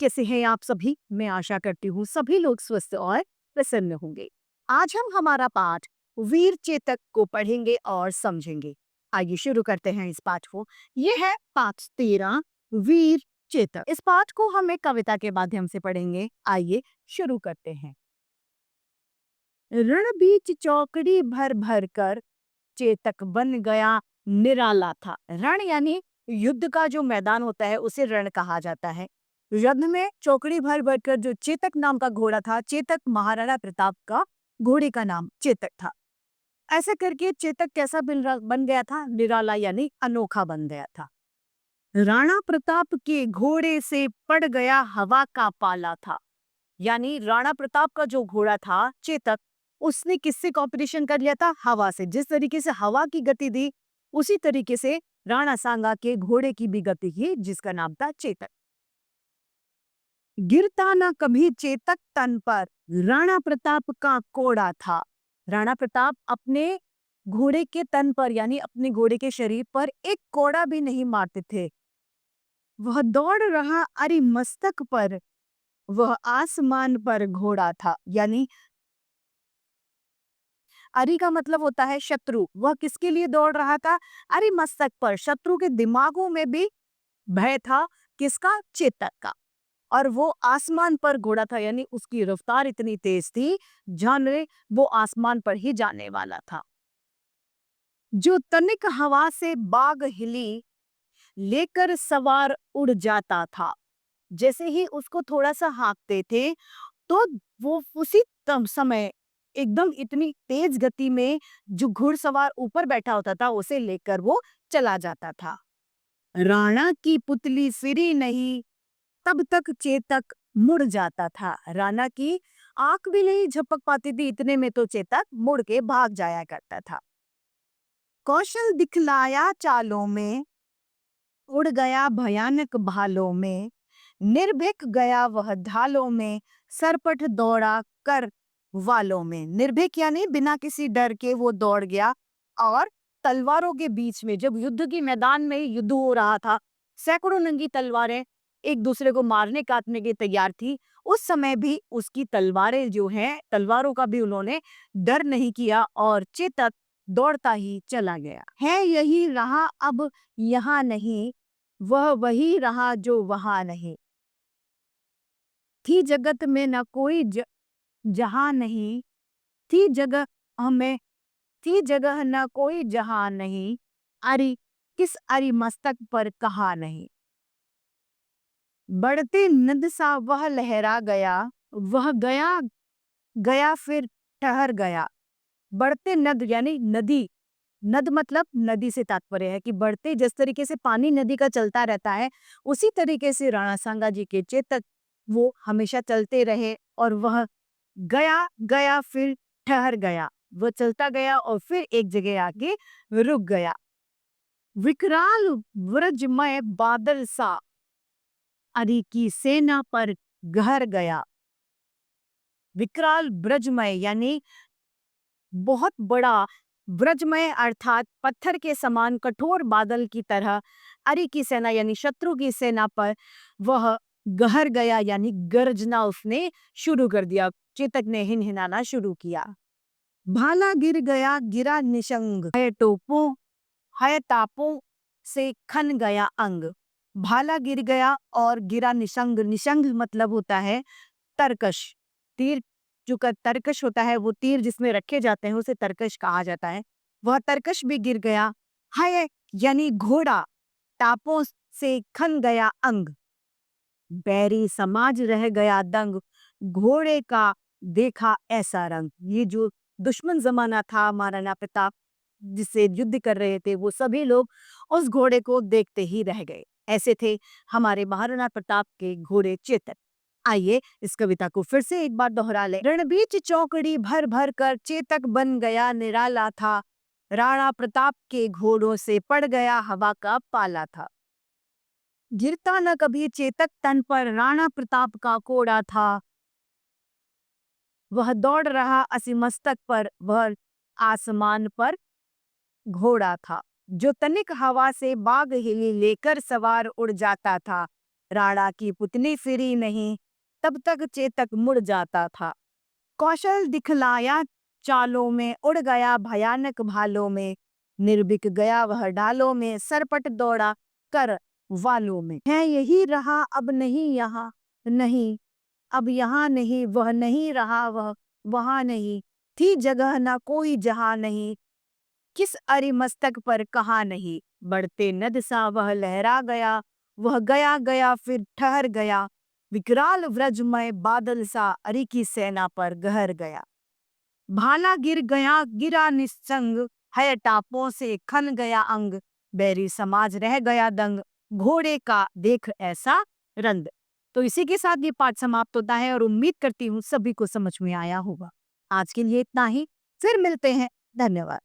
कैसे हैं आप सभी? मैं आशा करती हूँ सभी लोग स्वस्थ और प्रसन्न होंगे। आज हम हमारा पाठ वीर चेतक को पढ़ेंगे और समझेंगे। आइए शुरू करते हैं इस पाठ को। ये है पाठ 13 वीर चेतक। इस पाठ को हम एक कविता के माध्यम से पढ़ेंगे। आइए शुरू करते हैं। रण बीच चौकड़ी भर भर कर चेतक बन गया निराला था। रण यानी युद्ध का जो मैदान होता है उसे रण कहा जाता है। युद्ध में चौकड़ी भर भर कर जो चेतक नाम का घोड़ा था, चेतक महाराणा प्रताप का घोड़े का नाम चेतक था। ऐसे करके चेतक कैसा बन गया था? निराला यानी अनोखा बन गया था। राणा प्रताप के घोड़े से पड़ गया हवा का पाला था। यानी राणा प्रताप का जो घोड़ा था चेतक, उसने किससे कॉम्पिटिशन कर लिया था? हवा से। जिस तरीके से हवा की गति थी उसी तरीके से राणा सांगा के घोड़े की भी गति थी, जिसका नाम था चेतक। गिरता ना कभी चेतक तन पर राणा प्रताप का कोड़ा था। राणा प्रताप अपने घोड़े के तन पर यानी अपने घोड़े के शरीर पर एक कोड़ा भी नहीं मारते थे। वह दौड़ रहा अरि मस्तक पर, वह आसमान पर घोड़ा था। यानी अरि का मतलब होता है शत्रु। वह किसके लिए दौड़ रहा था? अरि मस्तक पर। शत्रु के दिमागों में भी भय था। किसका? चेतक का। और वो आसमान पर घोड़ा था, यानी उसकी रफ्तार इतनी तेज थी जाने वो आसमान पर ही जाने वाला था। जो तनिक हवा से बाग हिली लेकर सवार उड़ जाता था। जैसे ही उसको थोड़ा सा हाँकते थे तो वो उसी समय एकदम इतनी तेज गति में जो घुड़सवार ऊपर बैठा होता था उसे लेकर वो चला जाता था। राणा की पुतली फिरी नहीं तब तक चेतक मुड़ जाता था। राणा की आंख भी नहीं झपक पाती थी, इतने में तो चेतक मुड़ के भाग जाया करता था। कौशल दिखलाया चालों में, उड़ गया भयानक भालों में, निर्भीक गया वह ढालों में, सरपट दौड़ा कर वालों में। निर्भीक यानी बिना किसी डर के वो दौड़ गया और तलवारों के बीच में, जब युद्ध के मैदान में युद्ध हो रहा था, सैकड़ों नंगी तलवारें एक दूसरे को मारने काटने के तैयार थी, उस समय भी उसकी तलवारें जो हैं, तलवारों का भी उन्होंने डर नहीं किया और चेतक दौड़ता ही चला गया। है यही रहा अब यहाँ नहीं, वह वही रहा जो वहां नहीं। थी जगत में न कोई जहां नहीं, थी जगह हमें, थी जगह न कोई जहां नहीं, अरि किस अरि मस्तक पर कहा नहीं। बढ़ते नद सा वह लहरा गया, वह गया गया फिर ठहर गया। बढ़ते नद यानी नदी। नद मतलब नदी से तात्पर्य है कि बढ़ते, जिस तरीके से पानी नदी का चलता रहता है उसी तरीके से राणा सांगा जी के चेतक वो हमेशा चलते रहे और वह गया गया फिर ठहर गया। वो चलता गया और फिर एक जगह आके रुक गया। विकराल व्रजमय बादल सा अरि की सेना पर गहर गया। विकराल ब्रजमय यानी बहुत बड़ा, ब्रजमय अर्थात पत्थर के समान कठोर बादल की तरह अरि की सेना यानी शत्रु की सेना पर वह गहर गया, यानी गर्जना उसने शुरू कर दिया। चेतक ने हिनहिनाना शुरू किया। भाला गिर गया गिरा निशंग, है टोपों है तापों से खन गया अंग। भाला गिर गया और गिरा निशंग। निशंग मतलब होता है तरकश। तीर जो का तरकश होता है, वो तीर जिसमें रखे जाते हैं उसे तरकश कहा जाता है। वह तरकश भी गिर गया। है यानी घोड़ा। टापों से खन गया अंग, बैरी समाज रह गया दंग। घोड़े का देखा ऐसा रंग। ये जो दुश्मन जमाना था महाराणा प्रताप जिससे युद्ध कर रहे थे, वो सभी लोग उस घोड़े को देखते ही रह गए। ऐसे थे हमारे महाराणा प्रताप के घोड़े चेतक। आइए इस कविता को फिर से एक बार दोहरा ले। रणबीच चौकड़ी भर भर कर चेतक बन गया निराला था, राणा प्रताप के घोड़ों से पड़ गया हवा का पाला था। गिरता न कभी चेतक तन पर राणा प्रताप का कोड़ा था, वह दौड़ रहा असी मस्तक पर, वह आसमान पर घोड़ा था। जो तनिक हवा से बाग हिली लेकर सवार उड़ जाता था। राणा की पुतली फिरी नहीं, तब तक चेतक मुड़ जाता था। कौशल दिखलाया चालों में, उड़ गया भयानक भालों में, निर्बिक गया वह डालों में, सरपट दौड़ा कर वालों में। है यही रहा अब नहीं यहाँ, नहीं अब यहाँ नहीं, वह नहीं रहा वह वहाँ नहीं, थी जगह न कोई जहाँ नहीं, किस अरि मस्तक पर कहा नहीं, बढ़ते नद सा वह लहरा गया, वह गया गया फिर ठहर गया, विकराल व्रजमय बादल सा अरि की सेना पर गहर गया। भाला गिर गया गिरा निस्संग, है टापों से खन गया अंग, बैरी समाज रह गया दंग, घोड़े का देख ऐसा रंग। तो इसी के साथ ये पाठ समाप्त होता है और उम्मीद करती हूँ सभी को समझ में आया होगा। आज के लिए इतना ही, फिर मिलते हैं। धन्यवाद।